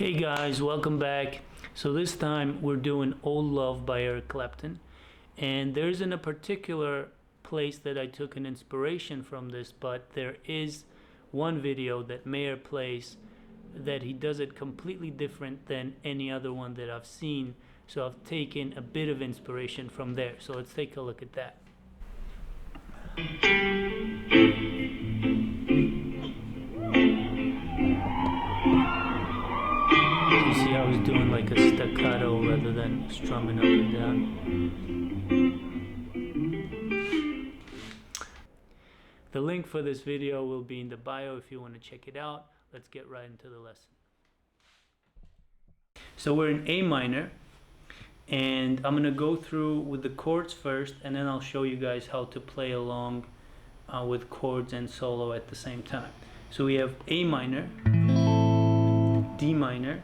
Hey guys, welcome back. So this time we're doing Old Love by Eric Clapton, and there isn't a particular place that I took an inspiration from this, but there is one video that Mayer plays that he does it completely different than any other one that I've seen. So I've taken a bit of inspiration from there. So let's take a look at that. You see I was doing like a staccato rather than strumming up and down. The link for this video will be in the bio if you want to check it out. Let's get right into the lesson. So we're in A minor, and I'm going to go through with the chords first, and then I'll show you guys how to play along with chords and solo at the same time. So we have A minor, D minor,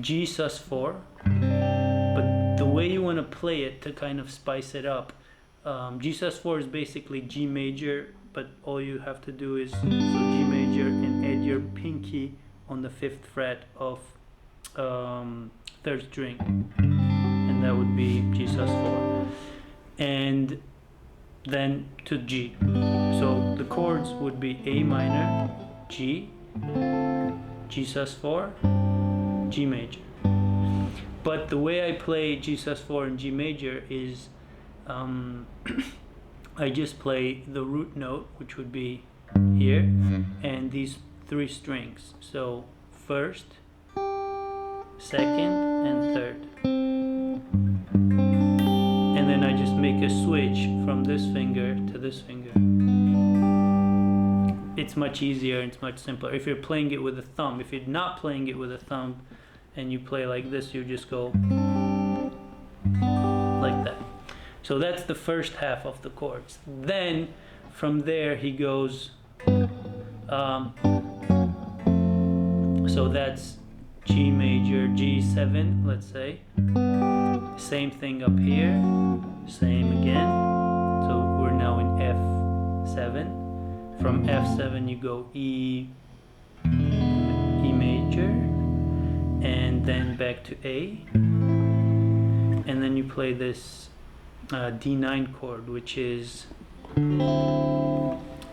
G sus4, but the way you want to play it to kind of spice it up, G sus4 is basically G major, but all you have to do is so G major and add your pinky on the 5th fret of 3rd string, and that would be G sus4, and then to G. So the chords would be A minor, G, G sus4, G major. But the way I play G sus4 and G major is I just play the root note, which would be here, and these 3 strings. So 1st, 2nd, and 3rd. And then I just make a switch from this finger to this finger. It's much easier, it's much simpler. If you're playing it with a thumb, if you're not playing it with a thumb and you play like this, you just go like that. So that's the first half of the chords. Then from there he goes, so that's G major, G7, let's say. Same thing up here, same again. So we're now in F7. From F7 you go E major, and then back to A, and then you play this D9 chord, which is,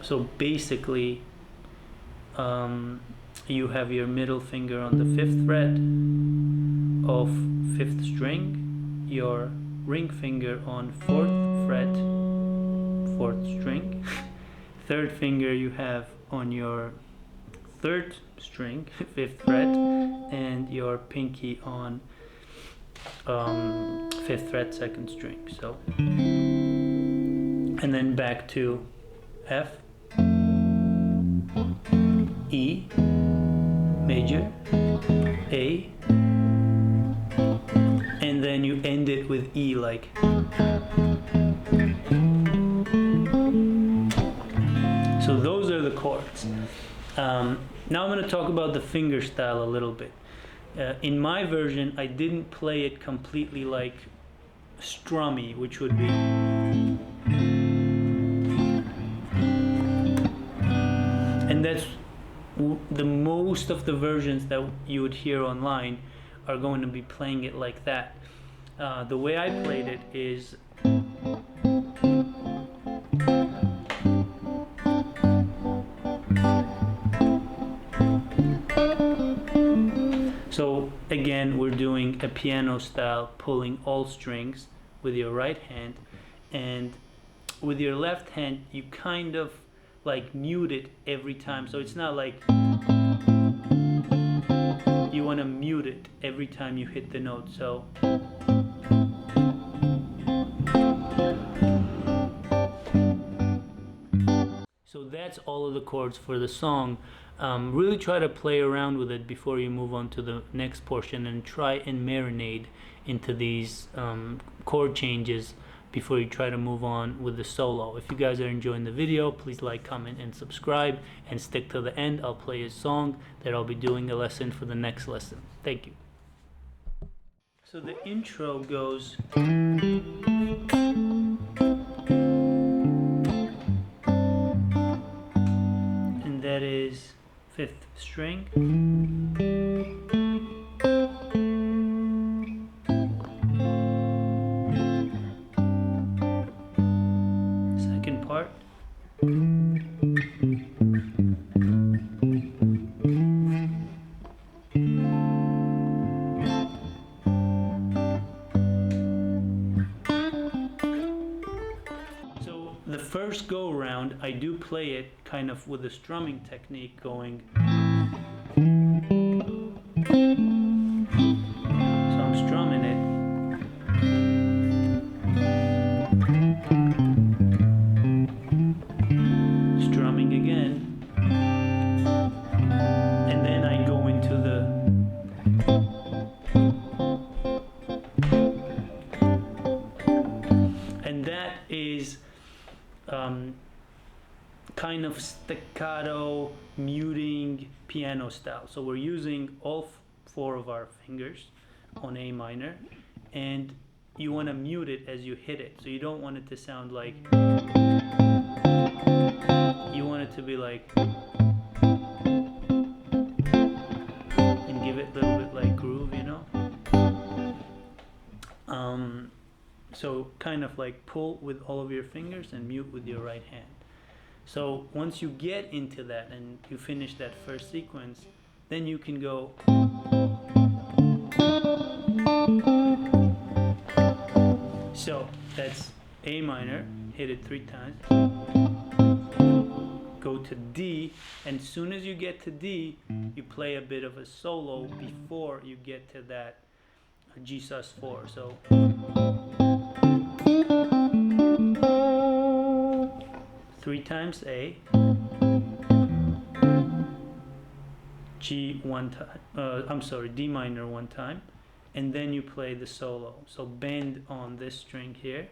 so basically you have your middle finger on the 5th fret of 5th string, your ring finger on 4th fret, 4th string, 3rd finger you have on your 3rd string, 5th fret, and your pinky on 5th fret, 2nd string. So, and then back to F, E major, A, and then you end it with E, like. So those are the chords. Now I'm going to talk about the fingerstyle a little bit. In my version, I didn't play it completely like strummy, which would be, and that's the most of the versions that you would hear online are going to be playing it like that. The way I played it is so again, we're doing a piano style, pulling all strings with your right hand, and with your left hand you kind of like mute it every time. So it's not like you want to mute it every time you hit the note. So that's all of the chords for the song. Really try to play around with it before you move on to the next portion, and try and marinate into these chord changes before you try to move on with the solo. If you guys are enjoying the video, please like, comment, and subscribe, and stick to the end. I'll play a song that I'll be doing a lesson for the next lesson. Thank you. So the intro goes, and that is 5th string. Second part. So the first go around, I do play it kind of with a strumming technique going. So I'm strumming it. Strumming again. And then I go into the and that is kind of staccato muting piano style. So we're using all 4 of our fingers on A minor, and you want to mute it as you hit it. So you don't want it to sound like, you want it to be like, and give it a little bit like groove, you know? So kind of like pull with all of your fingers and mute with your right hand. So once you get into that and you finish that first sequence, then you can go. So that's A minor, hit it 3 times. Go to D, and as soon as you get to D, you play a bit of a solo before you get to that G sus4. So 3 times A, G 1 time, D minor 1 time, and then you play the solo. So bend on this string here.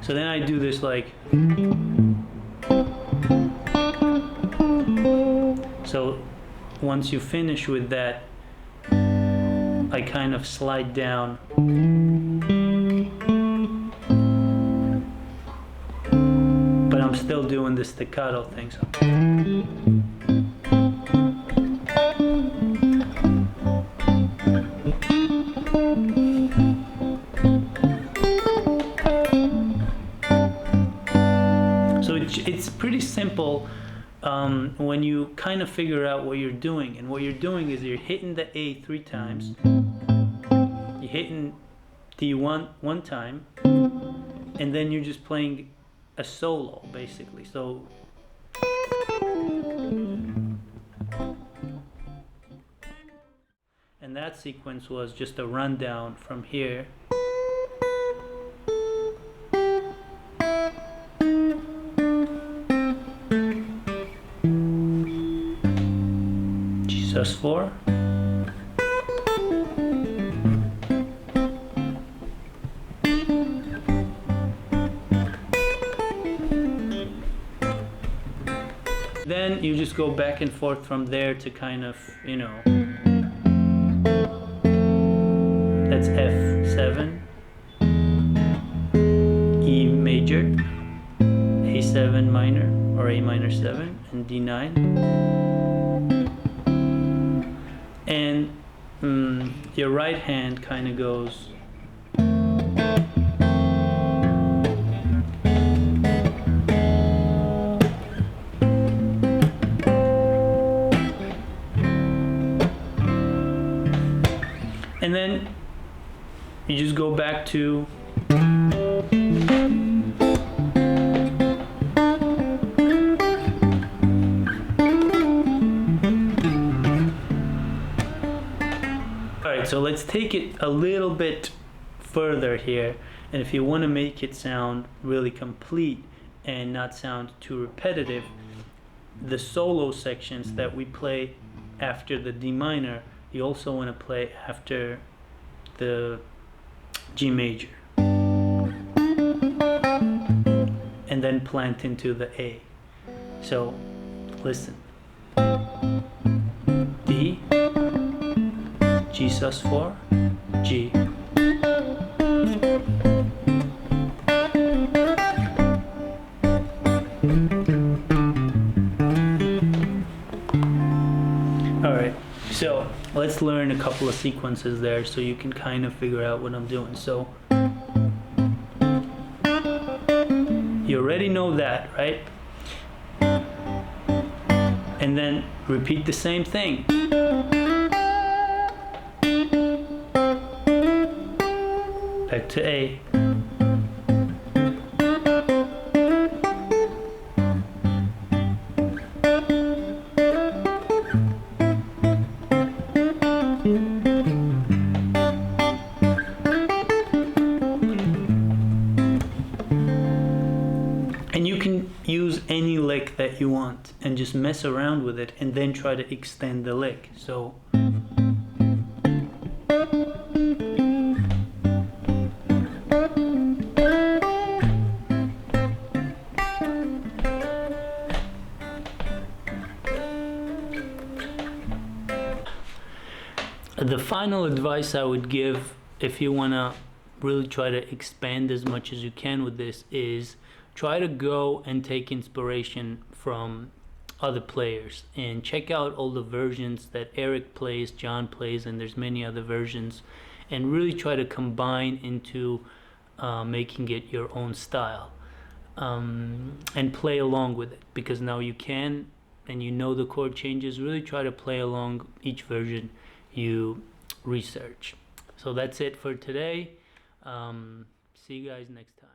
So then I do this like. So once you finish with that, I kind of slide down. But I'm still doing the staccato thing. So. It's pretty simple when you kind of figure out what you're doing. And what you're doing is you're hitting the A 3 times, you're hitting D 1 time, and then you're just playing a solo basically. So and that sequence was just a rundown from here. Sus4, then you just go back and forth from there to kind of, you know, that's F7, E major, A7 minor or A minor 7, and D9. And your right hand kind of goes. And then you just go back to. So let's take it a little bit further here, and if you want to make it sound really complete and not sound too repetitive, the solo sections that we play after the D minor, you also want to play after the G major, and then plant into the A. So listen. D, G sus4, G. Alright, so let's learn a couple of sequences there so you can kind of figure out what I'm doing. So you already know that, right? And then repeat the same thing. Back to A. And you can use any lick that you want and just mess around with it and then try to extend the lick. So the final advice I would give if you want to really try to expand as much as you can with this is try to go and take inspiration from other players and check out all the versions that Eric plays, John plays, and there's many other versions, and really try to combine into making it your own style, and play along with it, because now you can and you know the chord changes. Really try to play along each version you research. So that's it for today. See you guys next time.